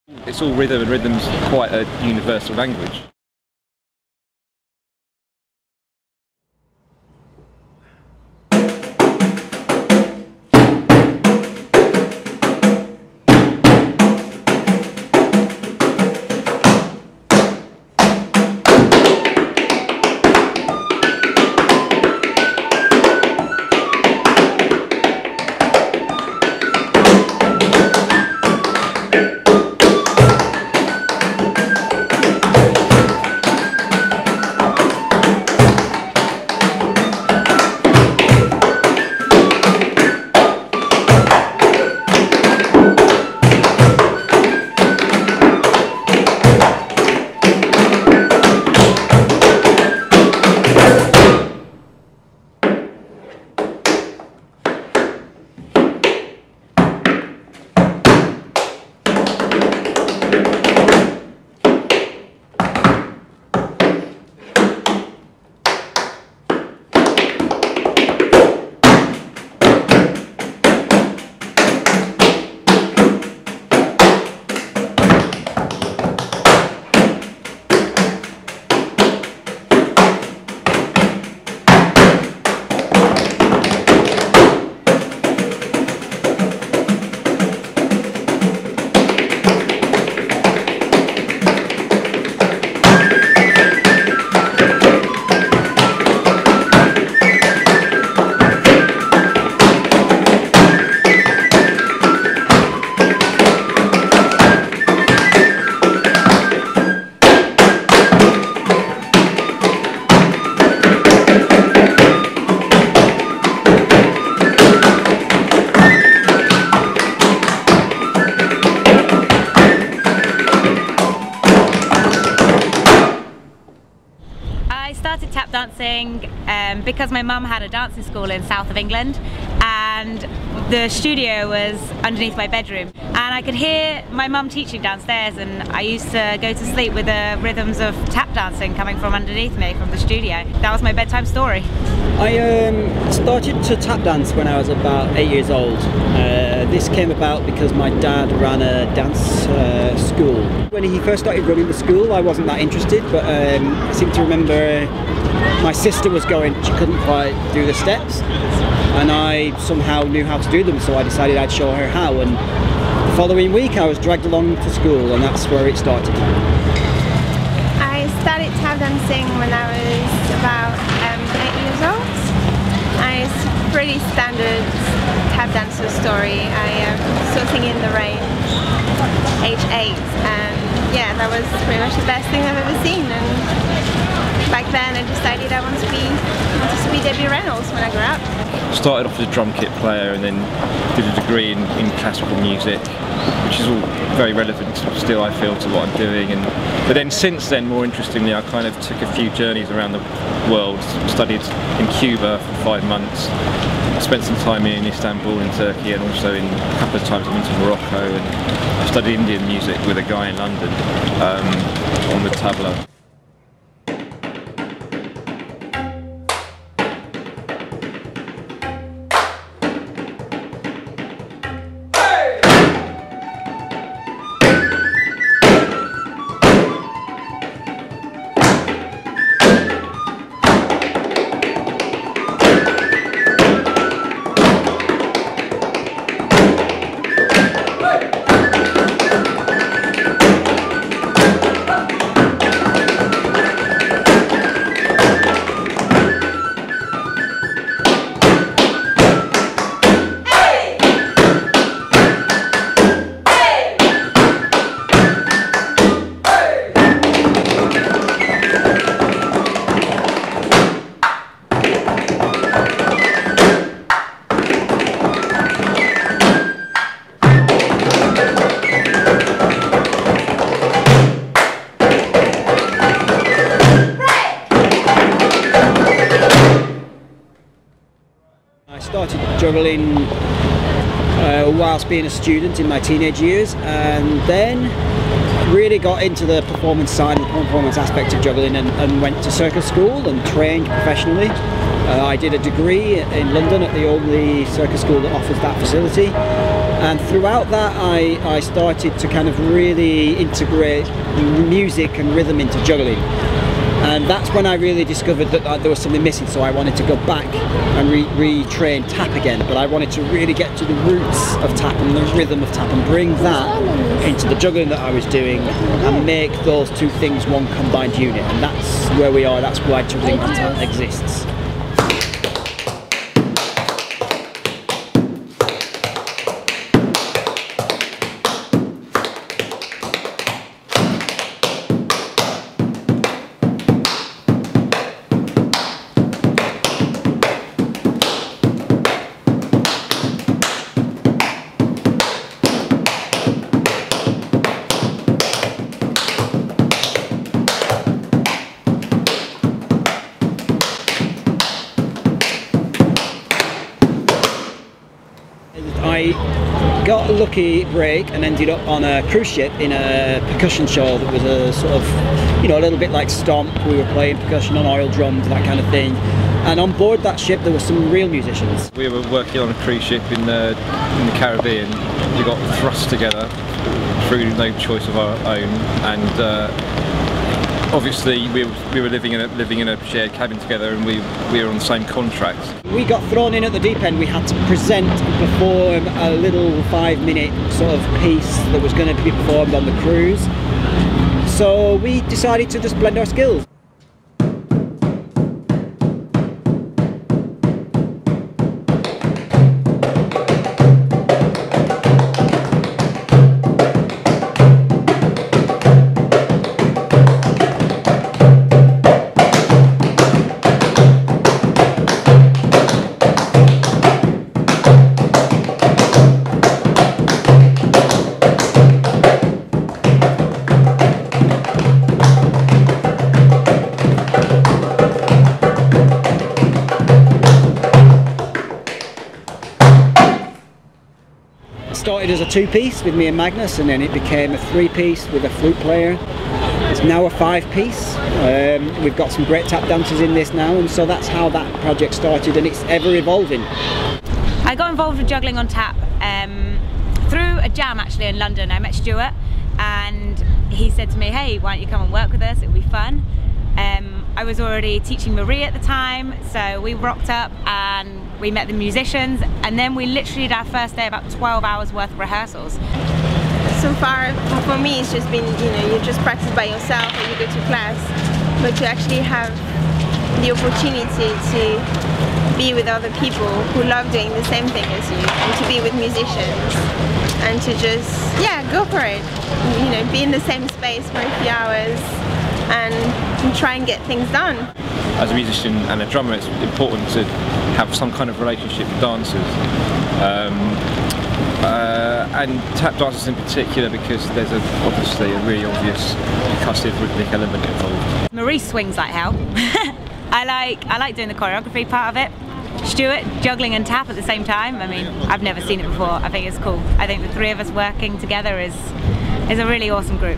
It's all rhythm, and rhythm's quite a universal language. Tap dancing because my mum had a dancing school in south of England, and the studio was underneath my bedroom, and I could hear my mum teaching downstairs, and I used to go to sleep with the rhythms of tap dancing coming from underneath me from the studio. That was my bedtime story. I started to tap dance when I was about 8 years old. This came about because my dad ran a dance school. When he first started running the school, I wasn't that interested, but I seem to remember my sister was going, she couldn't quite do the steps, and I somehow knew how to do them, so I decided I'd show her how, and the following week I was dragged along to school, and that's where it started. I started tap dancing when I was about 8 years old. It's a pretty standard tap dancer story. I saw Singing in the Rain, age 8, and yeah, that was pretty much the best thing I've ever seen. And back then I decided I wanted to be Debbie Reynolds when I grew up. Started off as a drum kit player and then did a degree in classical music, which is all very relevant still, I feel, to what I'm doing. But then since then, more interestingly, I kind of took a few journeys around the world, studied in Cuba for 5 months, spent some time in Istanbul in Turkey, and also a couple of times I've been to Morocco, and I studied Indian music with a guy in London on the tabla. I started juggling whilst being a student in my teenage years, and then really got into the performance side, the performance aspect of juggling, and went to circus school and trained professionally. I did a degree in London at the only circus school that offers that facility, And throughout that I started to kind of really integrate music and rhythm into juggling. And that's when I really discovered that there was something missing, so I wanted to go back and retrain tap again, but I wanted to really get to the roots of tap and the rhythm of tap and bring that into the juggling that I was doing and make those two things one combined unit, and that's where we are, that's why juggling exists. I got a lucky break and ended up on a cruise ship in a percussion show that was a sort of, you know, a little bit like Stomp. We were playing percussion on oil drums, that kind of thing. And on board that ship there were some real musicians. We were working on a cruise ship in the Caribbean. We got thrust together through no choice of our own, and obviously we were living in a shared cabin together, and we were on the same contract. We got thrown in at the deep end. We had to present and perform a little 5-minute sort of piece that was going to be performed on the cruise. So we decided to just blend our skills. Started as a 2-piece with me and Magnus, and then it became a 3-piece with a flute player. It's now a 5-piece. We've got some great tap dancers in this now, and so that's how that project started, and it's ever evolving. I got involved with juggling on tap through a jam actually in London. I met Stewart and he said to me, hey, why don't you come and work with us, it'll be fun. I was already teaching Marie at the time, so we rocked up and we met the musicians, and then we literally did our first day about 12 hours worth of rehearsals. So far, for me, it's just been, you know, you just practice by yourself or you go to class, but to actually have the opportunity to be with other people who love doing the same thing as you, and to be with musicians, and to just, yeah, go for it. You know, be in the same space for a few hours and try and get things done. As a musician and a drummer, it's important to have some kind of relationship with dancers, and tap dancers in particular, because there's obviously a really obvious percussive rhythmic element involved. Marie swings like hell. I like doing the choreography part of it. Stewart juggling and tap at the same time. I mean, I've never seen it before. I think it's cool. I think the three of us working together is a really awesome group.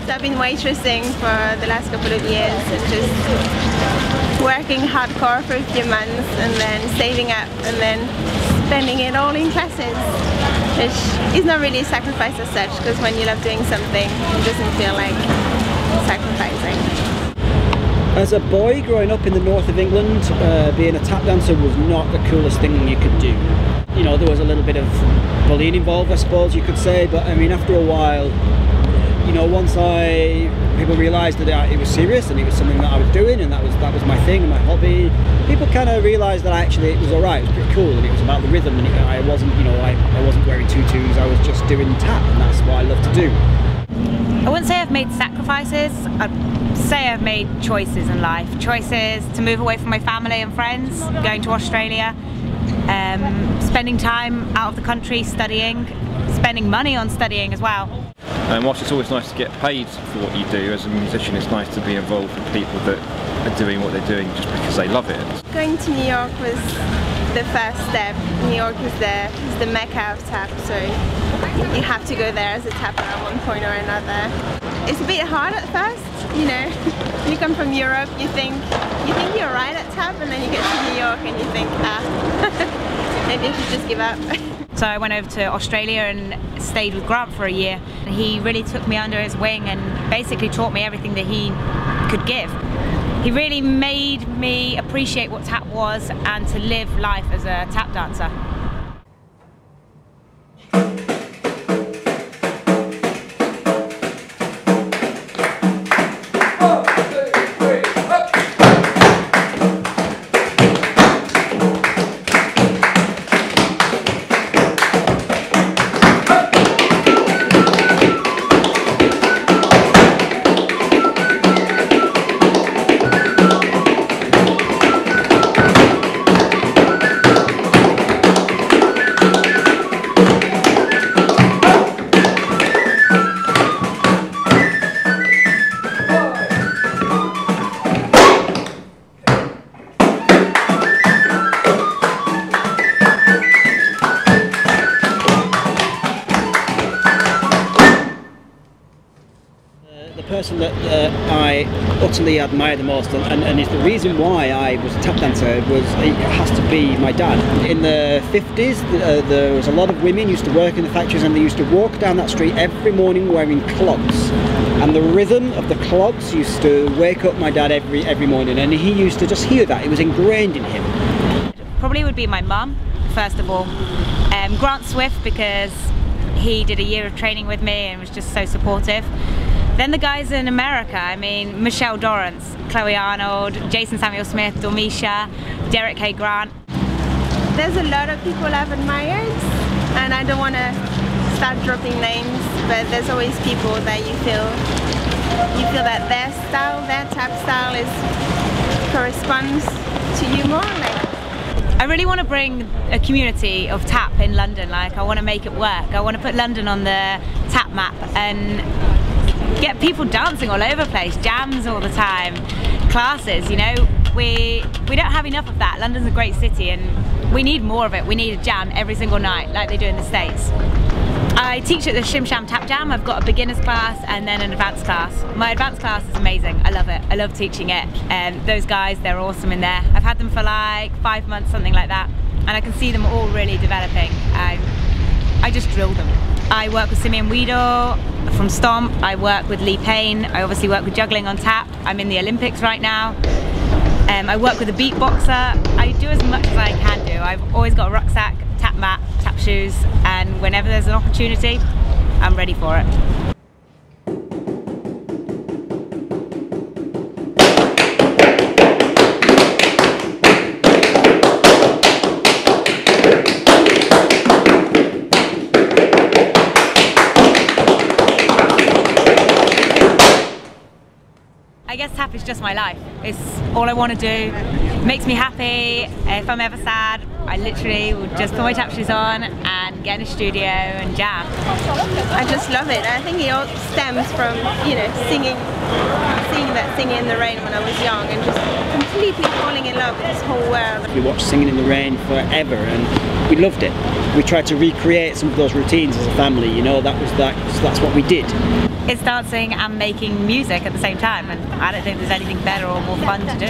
I've been waitressing for the last couple of years and just working hardcore for a few months and then saving up and then spending it all in classes, which is not really a sacrifice as such, because when you love doing something it doesn't feel like sacrificing. As a boy growing up in the north of England, being a tap dancer was not the coolest thing you could do. You know, there was a little bit of bullying involved, I suppose you could say, but I mean, after a while, you know, once people realised that it was serious and it was something that I was doing, and that was my thing and my hobby, people kind of realised that actually it was alright, it was pretty cool, and it was about the rhythm, and I wasn't, you know, I wasn't wearing tutus, I was just doing tap, and that's what I love to do. I wouldn't say I've made sacrifices, I'd say I've made choices in life. Choices to move away from my family and friends, going to Australia, spending time out of the country studying, spending money on studying as well. And whilst it's always nice to get paid for what you do, as a musician it's nice to be involved with people that are doing what they're doing just because they love it. Going to New York was the first step. New York is the mecca of tap, so you have to go there as a tapper at one point or another. It's a bit hard at first, you know. You come from Europe, you think you're right at tap, and then you get to New York and you think, maybe I should just give up. So I went over to Australia and stayed with Grant for a year. He really took me under his wing and basically taught me everything that he could give. He really made me appreciate what tap was and to live life as a tap dancer. The person that I utterly admire the most, and is the reason why I was a tap dancer, it has to be my dad. In the 50s, there was a lot of women used to work in the factories, and they used to walk down that street every morning wearing clogs. And the rhythm of the clogs used to wake up my dad every morning, and he used to just hear that. It was ingrained in him. Probably would be my mum, first of all. Grant Swift, because he did a year of training with me and was just so supportive. Then the guys in America, I mean, Michelle Dorrance, Chloe Arnold, Jason Samuel Smith, Dormisha, Derek K. Grant. There's a lot of people I've admired, and I don't want to start dropping names, but there's always people that you feel that their style, their tap style corresponds to you more. I really want to bring a community of tap in London. Like, I want to make it work. I want to put London on the tap map and get people dancing all over the place, jams all the time, classes, you know. We don't have enough of that. London's a great city and we need more of it. We need a jam every single night like they do in the States. I teach at the Shim Sham Tap Jam. I've got a beginner's class and then an advanced class. My advanced class is amazing. I love it. I love teaching it. And those guys, they're awesome in there. I've had them for like 5 months, something like that. And I can see them all really developing. I just drill them. I work with Simeon Weedle from Stomp. I work with Lee Payne. I obviously work with Juggling on tap. I'm in the Olympics right now. I work with a beatboxer. I do as much as I can do. I've always got a rucksack, tap mat, tap shoes, and whenever there's an opportunity, I'm ready for it. I guess tap is just my life. It's all I want to do. It makes me happy. If I'm ever sad, I literally will just put my tap shoes on and get in a studio and jam. I just love it. I think it all stems from, you know, seeing that Singing in the Rain when I was young and just completely falling in love with this whole world. We watched Singing in the Rain forever and we loved it. We tried to recreate some of those routines as a family, you know, that's what we did. It's dancing and making music at the same time, and I don't think there's anything better or more fun to do.